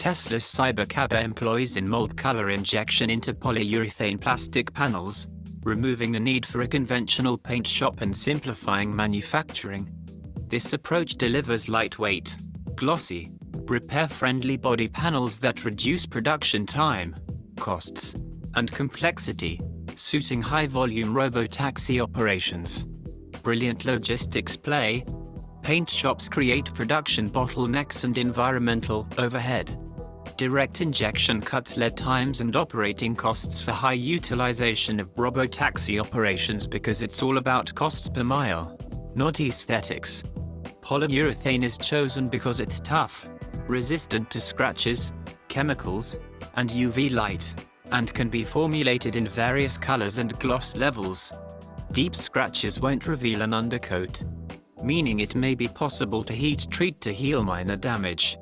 Tesla's Cybercab employs in-mold color injection into polyurethane plastic panels, removing the need for a conventional paint shop and simplifying manufacturing. This approach delivers lightweight, glossy, repair-friendly body panels that reduce production time, costs, and complexity, suiting high-volume robotaxi operations. Brilliant logistics play. Paint shops create production bottlenecks and environmental overhead. Direct injection cuts lead times and operating costs for high utilization of robotaxi operations because it's all about costs per mile, not aesthetics. Polyurethane is chosen because it's tough, resistant to scratches, chemicals, and UV light, and can be formulated in various colors and gloss levels. Deep scratches won't reveal an undercoat, meaning it may be possible to heat treat to heal minor damage.